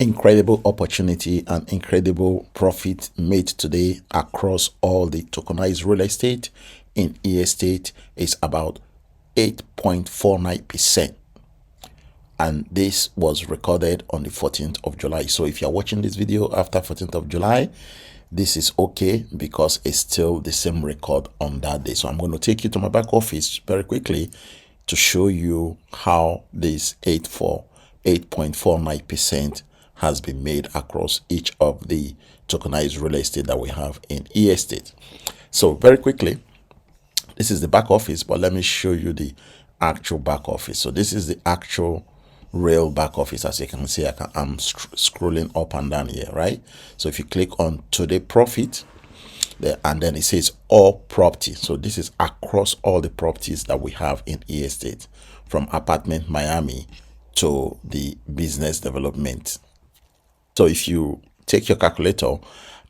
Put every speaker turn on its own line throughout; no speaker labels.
Incredible opportunity and incredible profit made today across all the tokenized real estate in estate is about 8.49%. And this was recorded on the 14th of July. So if you're watching this video after 14th of July, this is okay because it's still the same record on that day. So I'm going to take you to my back office very quickly to show you how this 8.49% has been made across each of the tokenized real estate that we have in estate. So very quickly, this is the back office, but let me show you the actual back office. So this is the actual real back office. As you can see, I'm scrolling up and down here, right? So if you click on today profit there, and then it says all property. So this is across all the properties that we have in estate, from apartment Miami to the business development. So if you take your calculator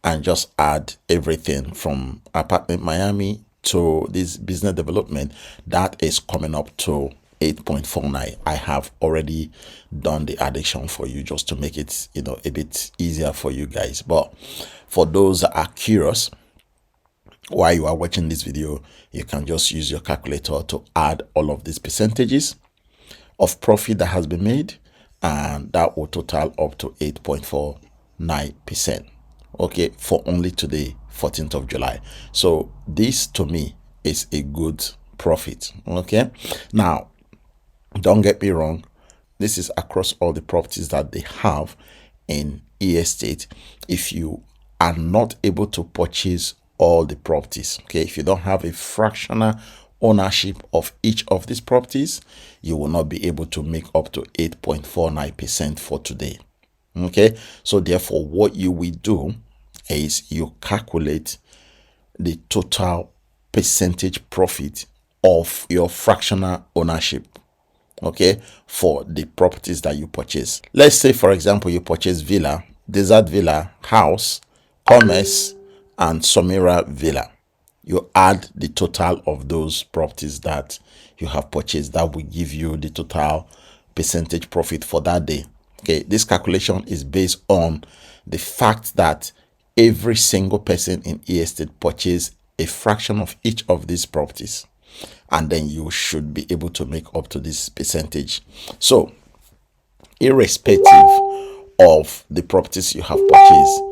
and just add everything from apartment Miami to this business development, that is coming up to 8.49. I have already done the addition for you just to make it, a bit easier for you guys. But for those that are curious, while you are watching this video, you can just use your calculator to add all of these percentages of profit that has been made, and that will total up to 8.49%. Okay, for only today, 14th of July. So this to me is a good profit. Okay, now don't get me wrong, this is across all the properties that they have in estate. If you are not able to purchase all the properties, okay, if you don't have a fractional ownership of each of these properties, you will not be able to make up to 8.49% for today. Okay, so therefore what you will do is you calculate the total percentage profit of your fractional ownership, okay, for the properties that you purchase. Let's say, for example, you purchase villa, desert villa, house, commerce, and Somira villa. You add the total of those properties that you have purchased. That will give you the total percentage profit for that day. Okay, this calculation is based on the fact that every single person in estate purchased a fraction of each of these properties, and then you should be able to make up to this percentage. So irrespective of the properties you have purchased,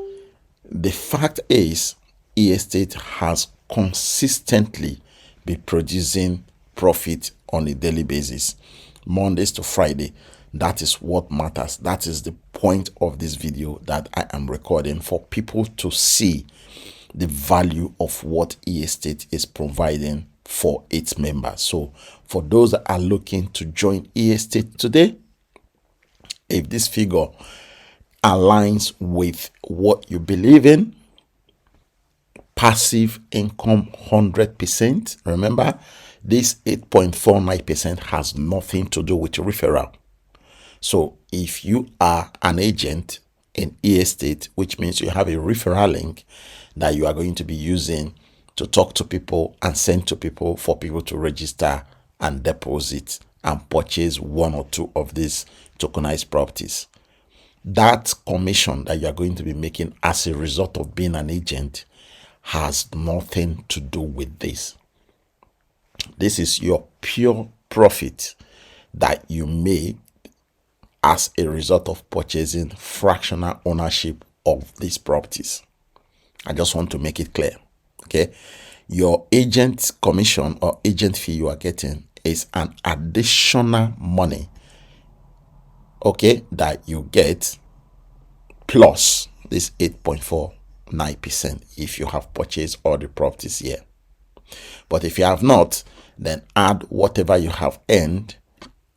the fact is estate has consistently been producing profit on a daily basis, Mondays to Friday. That is what matters. That is the point of this video that I am recording, for people to see the value of what estate is providing for its members. So for those that are looking to join estate today, if this figure aligns with what you believe in, passive income 100%. Remember, this 8.49% has nothing to do with referral. So if you are an agent in estate, which means you have a referral link that you are going to be using to talk to people and send to people for people to register and deposit and purchase one or two of these tokenized properties, that commission that you are going to be making as a result of being an agent has nothing to do with this. This is your pure profit that you make as a result of purchasing fractional ownership of these properties. I just want to make it clear. Okay, your agent commission or agent fee you are getting is an additional money, okay, that you get plus this 8.49% if you have purchased all the properties here. But if you have not, then add whatever you have earned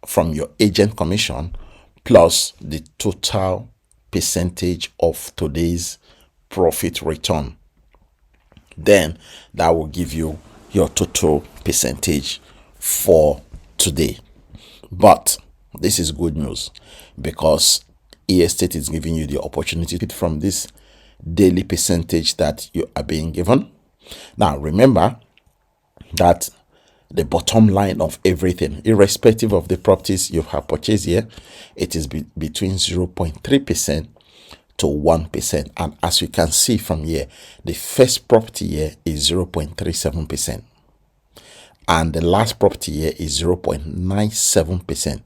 from your agent commission plus the total percentage of today's profit return. Then that will give you your total percentage for today. But this is good news, because estate is giving you the opportunity from this daily percentage that you are being given. Now remember that the bottom line of everything, irrespective of the properties you have purchased here, it is between 0.3% to 1%. And as you can see from here, the first property here is 0.37%. And the last property here is 0.97%.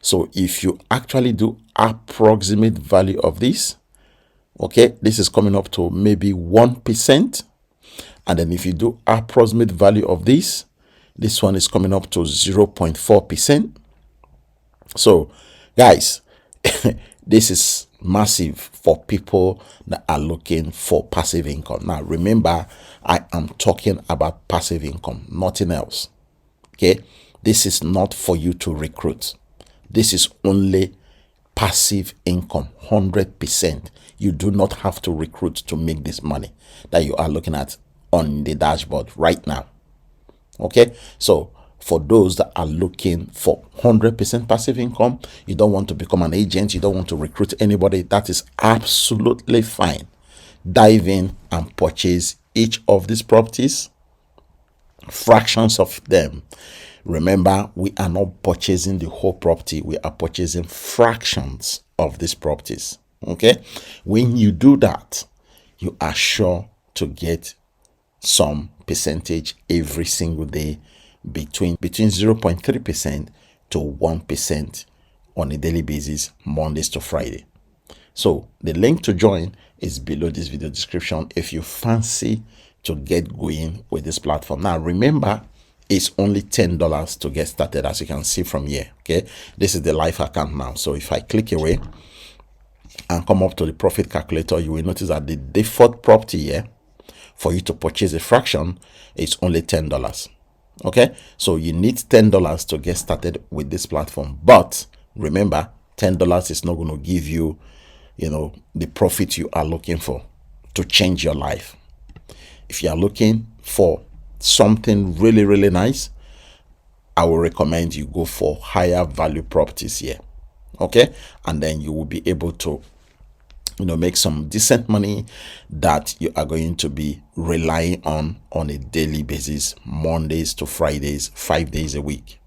So if you actually do approximate value of this, okay, this is coming up to maybe 1%. And then if you do approximate value of this one is coming up to 0.4%. So guys, this is massive for people that are looking for passive income. Now remember, I am talking about passive income, nothing else. Okay, this is not for you to recruit. This is only passive income, 100%. You do not have to recruit to make this money that you are looking at on the dashboard right now. Okay, so for those that are looking for 100% passive income, you don't want to become an agent, you don't want to recruit anybody, that is absolutely fine. Dive in and purchase each of these properties, fractions of them. Remember, we are not purchasing the whole property, we are purchasing fractions of these properties. Okay, when you do that, you are sure to get some percentage every single day, between 0.3% to 1% on a daily basis, Mondays to Friday. So the link to join is below this video description if you fancy to get going with this platform. Now remember, it's only $10 to get started, as you can see from here. Okay, this is the live account now. So if I click away and come up to the profit calculator, you will notice that the default property here for you to purchase a fraction is only $10. Okay, so you need $10 to get started with this platform. But remember, $10 is not going to give you, the profit you are looking for to change your life. If you are looking for something really, really nice, I will recommend you go for higher value properties here. Okay, and then you will be able to make some decent money that you are going to be relying on a daily basis, Mondays to Fridays, 5 days a week.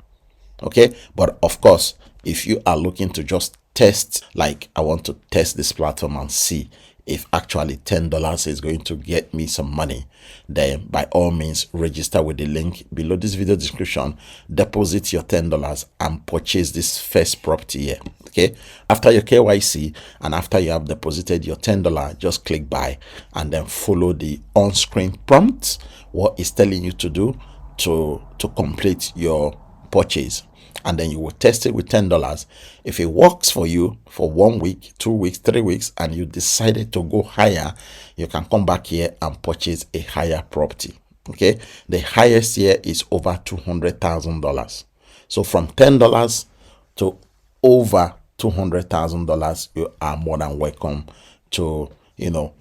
Okay, but of course, if you are looking to just test, like I want to test this platform and see if actually $10 is going to get me some money, then by all means register with the link below this video description, deposit your $10 and purchase this first property here. Okay, after your KYC and after you have deposited your $10, just click buy and then follow the on-screen prompts, what is telling you to do to complete your purchase. And then you will test it with $10. If it works for you for 1 week, 2 weeks, 3 weeks, and you decided to go higher, you can come back here and purchase a higher property. Okay, the highest here is over $200,000. So from $10 to over $200,000, you are more than welcome to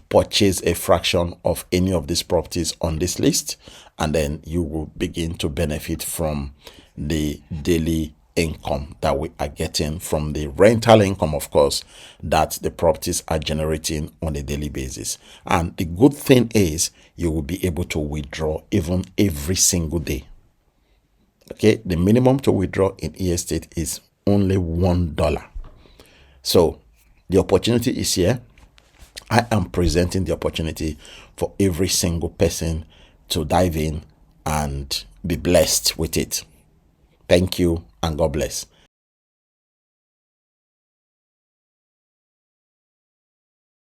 purchase a fraction of any of these properties on this list, and then you will begin to benefit from the daily income that we are getting from the rental income, of course, that the properties are generating on a daily basis. And the good thing is you will be able to withdraw even every single day. Okay, the minimum to withdraw in estate is only $1. So the opportunity is here. I am presenting the opportunity for every single person to dive in and be blessed with it. Thank you and God bless.